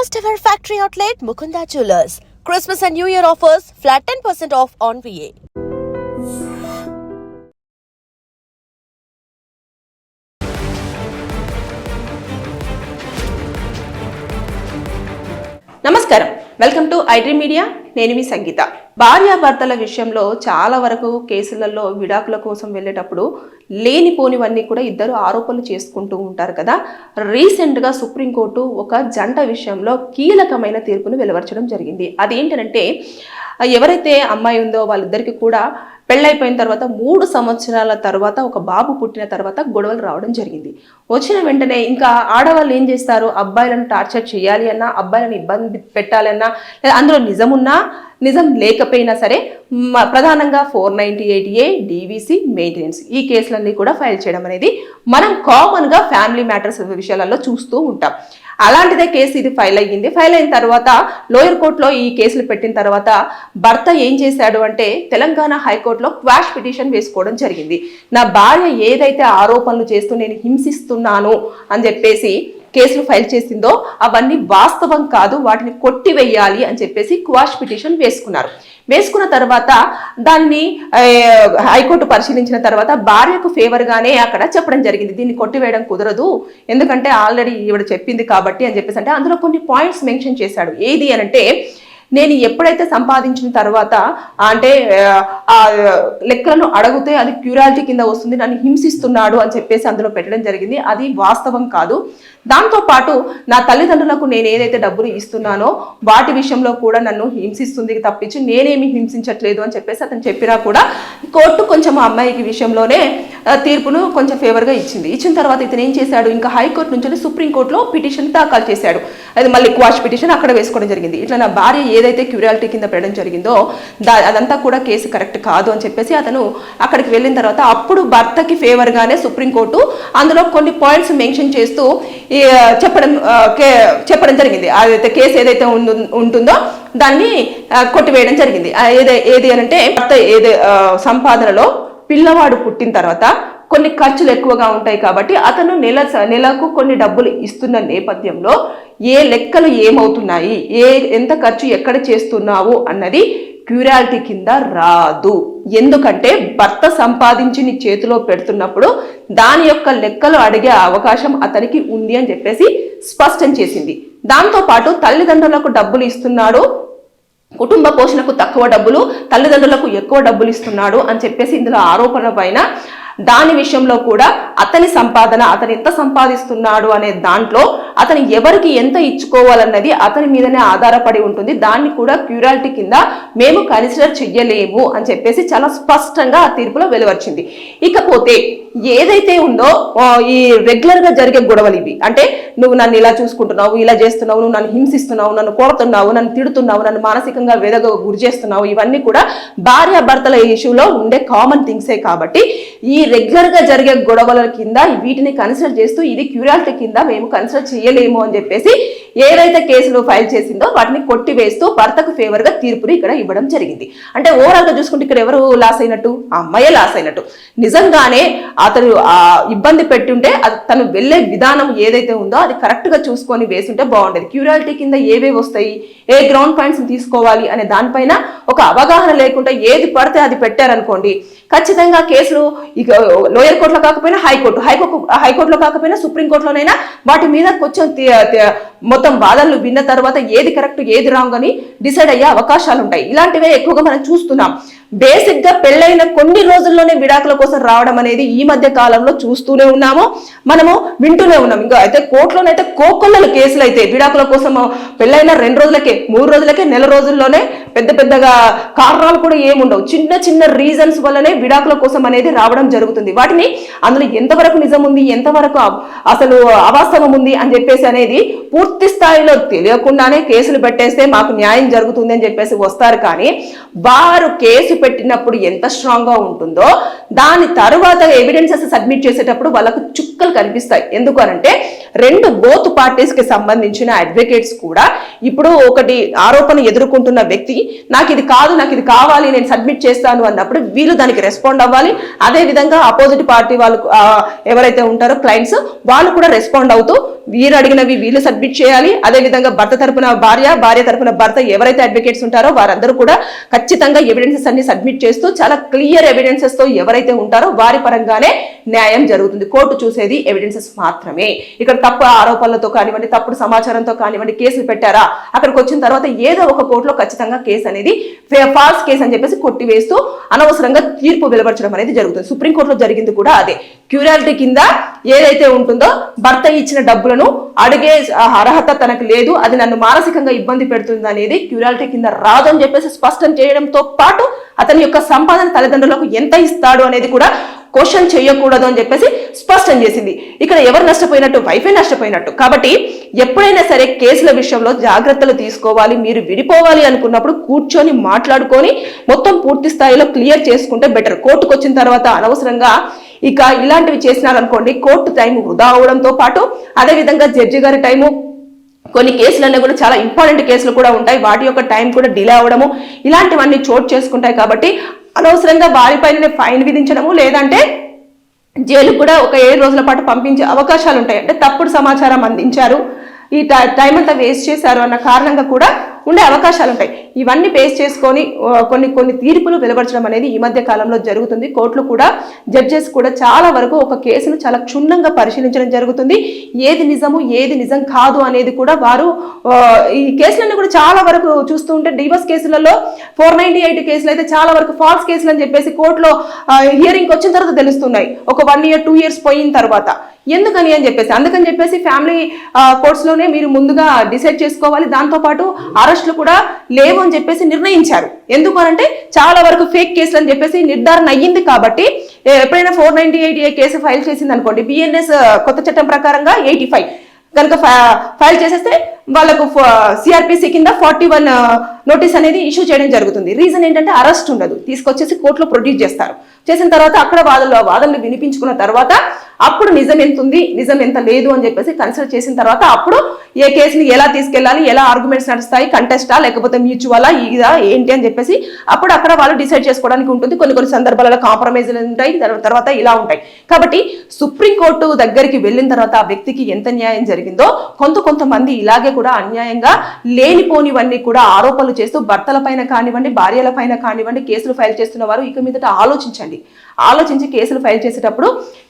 First ever factory outlet Mukunda Jewelers. Christmas and New Year offers, flat 10% off on VA. నమస్కారం, welcome to iDream media. నేను మీ సంగీత. భార్యాభర్తల విషయంలో చాలా వరకు కేసులలో విడాకుల కోసం వెళ్ళేటప్పుడు లేనిపోనివన్నీ కూడా ఇద్దరు ఆరోపణలు చేసుకుంటూ ఉంటారు కదా. రీసెంట్గా సుప్రీంకోర్టు ఒక జంట విషయంలో కీలకమైన తీర్పును వెలువరచడం జరిగింది. అదేంటంటే ఎవరైతే అమ్మాయి ఉందో వాళ్ళిద్దరికి కూడా పెళ్ళైపోయిన తర్వాత 3 సంవత్సరాల తర్వాత ఒక బాబు పుట్టిన తర్వాత గొడవలు రావడం జరిగింది. వచ్చిన వెంటనే ఇంకా ఆడవాళ్ళు ఏం చేస్తారు, అబ్బాయిలను టార్చర్ చేయాలి అన్నా, అబ్బాయిలను ఇబ్బంది పెట్టాలన్నా, అందులో నిజమున్నా నిజం లేకపోయినా సరే ప్రధానంగా 498A DVC మెయింటెనెన్స్ ఈ కేసులన్నీ కూడా ఫైల్ చేయడం అనేది మనం కామన్గా ఫ్యామిలీ మ్యాటర్స్ విషయాలలో చూస్తూ ఉంటాం. అలాంటిదే కేసు ఇది ఫైల్ అయ్యింది. ఫైల్ అయిన తర్వాత లోయర్ కోర్టులో ఈ కేసులు పెట్టిన తర్వాత భర్త ఏం చేశాడు అంటే తెలంగాణ హైకోర్టులో క్వాష్ పిటిషన్ వేసుకోవడం జరిగింది. నా భార్య ఏదైతే ఆరోపణలు చేస్తూ నేను హింసిస్తున్నాను అని చెప్పేసి కేసులు ఫైల్ చేసిందో అవన్నీ వాస్తవం కాదు, వాటిని కొట్టివేయాలి అని చెప్పేసి క్వాష్ పిటిషన్ వేసుకున్నారు. వేసుకున్న తర్వాత దాన్ని హైకోర్టు పరిశీలించిన తర్వాత భార్యకు ఫేవర్గానే అక్కడ చెప్పడం జరిగింది, దీన్ని కొట్టివేయడం కుదరదు, ఎందుకంటే ఆల్రెడీ ఈవిడ చెప్పింది కాబట్టి అని చెప్పేసి. అంటే అందులో కొన్ని పాయింట్స్ మెన్షన్ చేశాడు. ఏది అనంటే, నేను ఎప్పుడైతే సంపాదించిన తర్వాత అంటే ఆ లెక్కలను అడిగితే అది క్యూరాలిటీ కింద వస్తుంది, నన్ను హింసిస్తున్నాడు అని చెప్పేసి అందులో పెట్టడం జరిగింది. అది వాస్తవం కాదు. దాంతోపాటు నా తల్లిదండ్రులకు నేను ఏదైతే డబ్బులు ఇస్తున్నానో వాటి విషయంలో కూడా నన్ను హింసిస్తుంది తప్పించి నేనేమి హింసించట్లేదు అని చెప్పేసి అతను చెప్పినా కూడా కోర్టు కొంచెం అమ్మాయికి విషయంలోనే తీర్పును కొంచెం ఫేవర్గా ఇచ్చింది. ఇచ్చిన తర్వాత ఇతను ఏం చేశాడు, ఇంకా హైకోర్టు నుంచి సుప్రీంకోర్టులో పిటిషన్ దాఖలు చేశాడు. అది మళ్ళీ క్వాష్ పిటిషన్ అక్కడ వేసుకోవడం జరిగింది. ఇట్లా నా భార్య ఏదైతే క్యూరాలిటీ కింద పెట్టడం జరిగిందో అదంతా కూడా కేసు కరెక్ట్ కాదు అని చెప్పేసి అతను అక్కడికి వెళ్ళిన తర్వాత అప్పుడు భర్తకి ఫేవర్గానే సుప్రీంకోర్టు అందులో కొన్ని పాయింట్స్ మెన్షన్ చేస్తూ చెప్పడం జరిగింది. అదైతే కేసు ఏదైతే ఉంటుందో దాన్ని కొట్టివేయడం జరిగింది. ఏది అనంటే భర్త సంపాదనలో పిల్లవాడు పుట్టిన తర్వాత కొన్ని ఖర్చులు ఎక్కువగా ఉంటాయి కాబట్టి అతను నెలకు కొన్ని డబ్బులు ఇస్తున్న నేపథ్యంలో ఏ లెక్కలు ఏమవుతున్నాయి, ఎంత ఖర్చు ఎక్కడ చేస్తున్నావు అన్నది క్యూరాలిటీ కింద రాదు. ఎందుకంటే భర్త సంపాదించి నీ చేతిలో పెడుతున్నప్పుడు దాని యొక్క లెక్కలు అడిగే అవకాశం అతనికి ఉంది అని చెప్పేసి స్పష్టం చేసింది. దాంతోపాటు తల్లిదండ్రులకు డబ్బులు ఇస్తున్నాడు, కుటుంబ పోషణకు తక్కువ డబ్బులు, తల్లిదండ్రులకు ఎక్కువ డబ్బులు ఇస్తున్నాడు అని చెప్పేసి ఇందులో ఆరోపణ పైన దాని విషయంలో కూడా అతని సంపాదన, అతను ఎంత సంపాదిస్తున్నాడు అనే దాంట్లో అతను ఎవరికి ఎంత ఇచ్చుకోవాలన్నది అతని మీదనే ఆధారపడి ఉంటుంది. దాన్ని కూడా క్యూరాలిటీ కింద మేము కన్సిడర్ చెయ్యలేము అని చెప్పేసి చాలా స్పష్టంగా ఆ తీర్పులో వెలువచ్చింది. ఇకపోతే ఏదైతే ఉందో ఈ రెగ్యులర్గా జరిగే గొడవలు ఇవి, అంటే నువ్వు నన్ను ఇలా చూసుకుంటున్నావు, ఇలా చేస్తున్నావు, నువ్వు నన్ను హింసిస్తున్నావు, నన్ను కొడుతున్నావు, నన్ను తిడుతున్నావు, నన్ను మానసికంగా వేదగా గురి చేస్తున్నావు, ఇవన్నీ కూడా భార్యాభర్తల ఇష్యూలో ఉండే కామన్ థింగ్సే. కాబట్టి ఈ రెగ్యులర్గా జరిగే గొడవల కింద వీటిని కన్సిడర్ చేస్తూ ఇది క్యూరాలిటీ కింద మేము కన్సిడర్ చేయలేము అని చెప్పేసి ఏదైతే కేసులు ఫైల్ చేసిందో వాటిని కొట్టివేస్తూ భర్తకు ఫేవర్గా తీర్పుని ఇక్కడ ఇవ్వడం జరిగింది. అంటే ఓవరాల్గా చూసుకుంటే ఇక్కడ ఎవరు లాస్ అయినట్టు, ఆ అమ్మాయే లాస్ అయినట్టు. నిజంగానే అతను ఇబ్బంది పెట్టుంటే తను వెళ్ళే విధానం ఏదైతే ఉందో అది కరెక్ట్గా చూసుకొని వేసుంటే బాగుండేది. క్యూరాలిటీ కింద ఏవేవి వస్తాయి, ఏ గ్రౌండ్ పాయింట్స్ తీసుకోవాలి అనే దానిపైన ఒక అవగాహన లేకుండా ఏది పడితే అది పెట్టారనుకోండి, ఖచ్చితంగా కేసులు ఇక లోయర్ కోర్టులో కాకపోయినా హైకోర్టులో కాకపోయినా సుప్రీంకోర్టులోనైనా వాటి మీద కొంచెం మొత్తం వాదనలు విన్న తర్వాత ఏది కరెక్ట్ ఏది రాంగ్ అని డిసైడ్ అయ్యే అవకాశాలు ఉంటాయి. ఇలాంటివే ఎక్కువగా మనం చూస్తున్నాం. బేసిక్ గా పెళ్ళైన కొన్ని రోజుల్లోనే విడాకుల కోసం రావడం అనేది ఈ మధ్య కాలంలో చూస్తూనే ఉన్నాము, మనము వింటూనే ఉన్నాం. ఇంకా అయితే కోర్టులోనైతే కోకొల్లల కేసులు అయితే విడాకుల కోసం పెళ్ళైన 2 రోజులకే 3 రోజులకే నెల రోజుల్లోనే పెద్ద పెద్దగా కారణాలు కూడా ఏముండవు, చిన్న చిన్న రీజన్స్ వల్లనే విడాకుల కోసం అనేది రావడం జరుగుతుంది. వాటిని అందులో ఎంతవరకు నిజం ఉంది, ఎంతవరకు అసలు అవాస్తవం ఉంది అని చెప్పేసి అనేది పూర్తి స్థాయిలో తెలియకుండానే కేసులు పెట్టేస్తే మాకు న్యాయం జరుగుతుంది అని చెప్పేసి వస్తారు. కానీ వారు కేసు పెట్టినప్పుడు ఎంత స్ట్రాంగ్ గా ఉంటుందో దాని తరువాత ఎవిడెన్సెస్ సబ్మిట్ చేసేటప్పుడు వాళ్ళకు చుక్కలు కనిపిస్తాయి. ఎందుకు అనంటే బోత్ పార్టీస్ కి సంబంధించిన అడ్వకేట్స్ కూడా ఇప్పుడు ఒకటి ఆరోపణ ఎదుర్కొంటున్న వ్యక్తి నాకు ఇది కాదు, నాకు ఇది కావాలి, నేను సబ్మిట్ చేస్తాను అన్నప్పుడు వీళ్ళు దానికి రెస్పాండ్ అవ్వాలి. అదే విధంగా అపోజిట్ పార్టీ వాళ్ళు ఎవరైతే ఉంటారో క్లయింట్స్ వాళ్ళు కూడా రెస్పాండ్ అవుతూ వీరు అడిగినవి వీళ్ళు సబ్మిట్ చేయాలి. అదే విధంగా భర్త తరపున భార్య తరపున భర్త ఎవరైతే అడ్వకేట్స్ ఉంటారో వారందరూ కూడా ఖచ్చితంగా ఎవిడెన్సెస్ అన్ని సబ్మిట్ చేస్తూ చాలా క్లియర్ ఎవిడెన్సెస్ తో ఎవరైతే ఉంటారో వారి పరంగానే న్యాయం జరుగుతుంది. కోర్టు చూసేది ఎవిడెన్సెస్ మాత్రమే. ఇక్కడ తప్పు ఆరోపణలతో కానివ్వండి, తప్పుడు సమాచారంతో కానివ్వండి కేసులు పెట్టారా, అక్కడికి వచ్చిన తర్వాత ఏదో ఒక కోర్టులో ఖచ్చితంగా కేసు అనేది ఫాల్స్ కేసు అని చెప్పేసి కొట్టివేస్తూ అనవసరంగా తీర్పు వెలువరచడం అనేది జరుగుతుంది. సుప్రీంకోర్టులో జరిగింది కూడా అదే. క్యూరాలిటీ కింద ఏదైతే ఉంటుందో భర్త ఇచ్చిన డబ్బులను అడిగే అర్హత తనకు లేదు, అది నన్ను మానసికంగా ఇబ్బంది పెడుతుంది అనేది క్యూరాలిటీ కింద రాదు అని చెప్పేసి స్పష్టం చేయడంతో పాటు అతని యొక్క సంపాదన తల్లిదండ్రులకు ఎంత ఇస్తాడు అనేది కూడా క్వశ్చన్ చేయకూడదు అని చెప్పేసి స్పష్టం చేసింది. ఇక్కడ ఎవరు నష్టపోయినట్టు? వైఫే నష్టపోయినట్టు. కాబట్టి ఎప్పుడైనా సరే కేసుల విషయంలో జాగ్రత్తలు తీసుకోవాలి. మీరు విడిపోవాలి అనుకున్నప్పుడు కూర్చొని మాట్లాడుకొని మొత్తం పూర్తి స్థాయిలో క్లియర్ చేసుకుంటే బెటర్. కోర్టుకు వచ్చిన తర్వాత అనవసరంగా ఇక ఇలాంటివి చేసినారనుకోండి కోర్టు టైం వృధా అవడంతో పాటు అదే విధంగా జడ్జి గారి టైము, కొన్ని కేసులన్నీ కూడా చాలా ఇంపార్టెంట్ కేసులు కూడా ఉంటాయి, వాటి యొక్క టైం కూడా డిలే అవ్వడము ఇలాంటివన్నీ చోటు చేసుకుంటాయి. కాబట్టి అనవసరంగా వారిపైన ఫైన్ విధించడము లేదంటే జైలుకు కూడా ఒక 7 రోజుల పాటు పంపించే అవకాశాలు ఉంటాయి. అంటే తప్పుడు సమాచారం అందించారు, ఈ టైం అంతా వేస్ట్ చేశారు అన్న కారణంగా కూడా ఉండే అవకాశాలు ఉంటాయి. ఇవన్నీ బేస్ చేసుకొని కొన్ని తీర్పులు వెలువరచడం అనేది ఈ మధ్య కాలంలో జరుగుతుంది. కోర్టులు కూడా జడ్జెస్ కూడా చాలా వరకు ఒక కేసును చాలా క్షుణ్ణంగా పరిశీలించడం జరుగుతుంది. ఏది నిజము ఏది నిజం కాదు అనేది కూడా వారు ఈ కేసులన్నీ కూడా చాలా వరకు చూస్తూ ఉంటే డివోర్స్ కేసులలో 498 కేసులు అయితే చాలా వరకు ఫాల్స్ కేసులు అని చెప్పేసి కోర్టులో హియరింగ్ వచ్చిన తర్వాత తెలుస్తున్నాయి. ఒక 1 year 2 years పోయిన తర్వాత. ఎందుకని అని చెప్పేసి అందుకని చెప్పేసి ఫ్యామిలీ కోర్ట్స్ లోనే మీరు ముందుగా డిసైడ్ చేసుకోవాలి. దాంతోపాటు అరెస్టులు కూడా లేవు అని చెప్పేసి నిర్ణయించారు. ఎందుకు అనంటే చాలా వరకు ఫేక్ కేసులు అని చెప్పేసి నిర్ధారణ అయ్యింది. కాబట్టి ఎప్పుడైనా 498 కేసు ఫైల్ చేసింది అనుకోండి, బిఎన్ఎస్ కొత్త చట్టం ప్రకారంగా 85 కనుక ఫైల్ చేసేస్తే వాళ్ళకు సిఆర్పిసి కింద 41 నోటీస్ అనేది ఇష్యూ చేయడం జరుగుతుంది. రీజన్ ఏంటంటే అరెస్ట్ ఉండదు, తీసుకొచ్చేసి కోర్టులో ప్రొడ్యూస్ చేస్తారు. చేసిన తర్వాత అక్కడ వాదనలు వినిపించుకున్న తర్వాత అప్పుడు నిజం ఎంత ఉంది నిజం ఎంత లేదు అని చెప్పేసి కన్సిడర్ చేసిన తర్వాత అప్పుడు ఏ కేసుని ఎలా తీసుకెళ్లాలి, ఎలా ఆర్గ్యుమెంట్స్ నడుస్తాయి, కంటెస్టా లేకపోతే మ్యూచువలా ఇదా ఏంటి అని చెప్పేసి అప్పుడు అక్కడ వాళ్ళు డిసైడ్ చేసుకోవడానికి ఉంటుంది. కొన్ని సందర్భాలలో కాంప్రమైజ్లు ఉంటాయి, తర్వాత ఇలా ఉంటాయి. కాబట్టి సుప్రీంకోర్టు దగ్గరికి వెళ్ళిన తర్వాత ఆ వ్యక్తికి ఎంత న్యాయం జరిగిందో కొంతమంది ఇలాగే కూడా అన్యాయంగా లేనిపోనివన్నీ కూడా ఆరోపణలు చేస్తూ భర్తల పైన కానివ్వండి, భార్యల పైన కానివ్వండి కేసులు ఫైల్ చేస్తున్న వారు ఇక మీదట ఆలోచించి కేసులు ఫైల్ చేసేటప్పుడు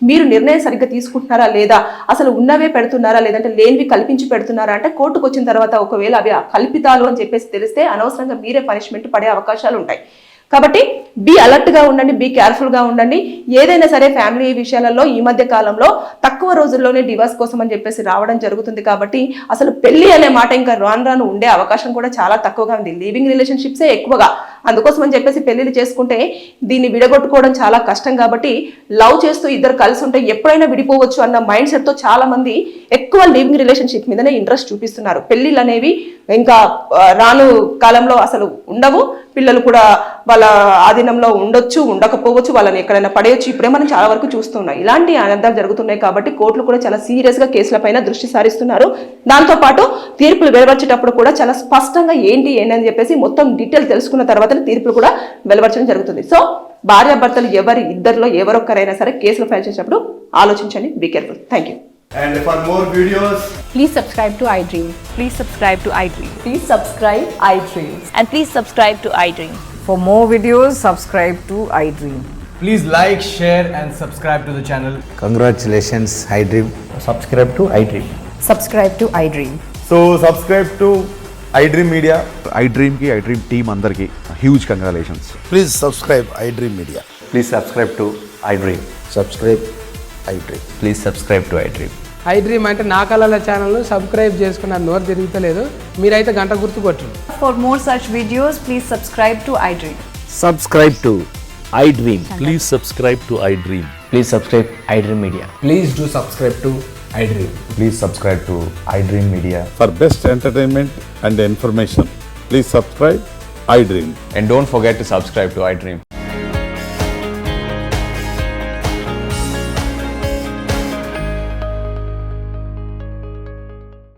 మీరు నిర్ణయం సరిగ్గా తీసుకుంటున్నారా లేదా, అసలు ఉన్నవే పెడుతున్నారా లేదంటే లేనివి కల్పించి పెడుతున్నారా అంటే కోర్టుకు వచ్చిన తర్వాత ఒకవేళ అవి కల్పితాలు అని చెప్పేసి తెలిస్తే అనవసరంగా మీరే పనిష్మెంట్ పడే అవకాశాలు ఉంటాయి. కాబట్టి బీ అలర్ట్ గా ఉండండి, బీ కేర్ఫుల్ గా ఉండండి. ఏదైనా సరే ఫ్యామిలీ విషయాలలో ఈ మధ్య కాలంలో తక్కువ రోజుల్లోనే డివోర్స్ కోసం అని చెప్పేసి రావడం జరుగుతుంది. కాబట్టి అసలు పెళ్లి అనే మాట ఇంకా రాను ఉండే అవకాశం కూడా చాలా తక్కువగా ఉంది. లివింగ్ రిలేషన్షిప్సే ఎక్కువగా. అందుకోసం అని చెప్పేసి పెళ్లిళ్ళు చేసుకుంటే దీన్ని విడగొట్టుకోవడం చాలా కష్టం. కాబట్టి లవ్ చేస్తూ ఇద్దరు కలిసి ఉంటే ఎప్పుడైనా విడిపోవచ్చు అన్న మైండ్ సెట్ తో చాలా మంది ఎక్కువ లివింగ్ రిలేషన్షిప్ మీదనే ఇంట్రెస్ట్ చూపిస్తున్నారు. పెళ్లిళ్ళు అనేవి ఇంకా రాను కాలంలో అసలు ఉండవు. పిల్లలు కూడా వాళ్ళ ఆధీనంలో ఉండొచ్చు, ఉండకపోవచ్చు, వాళ్ళని ఎక్కడైనా పడేయచ్చు. ఇప్పుడే మనం చాలా వరకు చూస్తున్నాం. ఇలాంటి అనర్థాలు జరుగుతున్నాయి. కాబట్టి కోర్టులు కూడా చాలా సీరియస్ గా కేసులపైన దృష్టి సారిస్తున్నారు. దాంతోపాటు తీర్పులు వెలువర్చేటప్పుడు కూడా చాలా స్పష్టంగా ఏంటి అని చెప్పేసి మొత్తం డీటెయిల్ తెలుసుకున్న తర్వాత తీర్పులు కూడా వెలువరచడం జరుగుతుంది. సో భార్యాభర్తలు ఇద్దరిలో ఎవరొక్కరైనా సరే కేసులు ఫైల్ చేసేటప్పుడు ఆలోచించండి. Be careful. Thank you. And for more videos, Please subscribe to iDream. Please subscribe to iDream. Please subscribe iDream. And please subscribe to iDream. For more videos, subscribe to iDream. please like, share and subscribe to the channel. Congratulations, iDream. Subscribe to iDream. Subscribe to iDream. So subscribe to iDream Media. iDream की iDream team अंदर की huge congratulations. Please subscribe iDream Media. Please subscribe to iDream. Subscribe iDream. Please subscribe to iDream. iDream అంటే నా కళల ఛానల్ను subscribe చేసుకున్న నోరు తిరుగుతలేదు. మీరైతే గంట గుర్తు కొట్టండి. For more such videos, please subscribe to iDream. Subscribe to iDream. Please subscribe to iDream. Please subscribe iDream Media. Please do subscribe to iDream. Please subscribe to iDream Media. For best entertainment and information, please subscribe iDream. And don't forget to subscribe to iDream.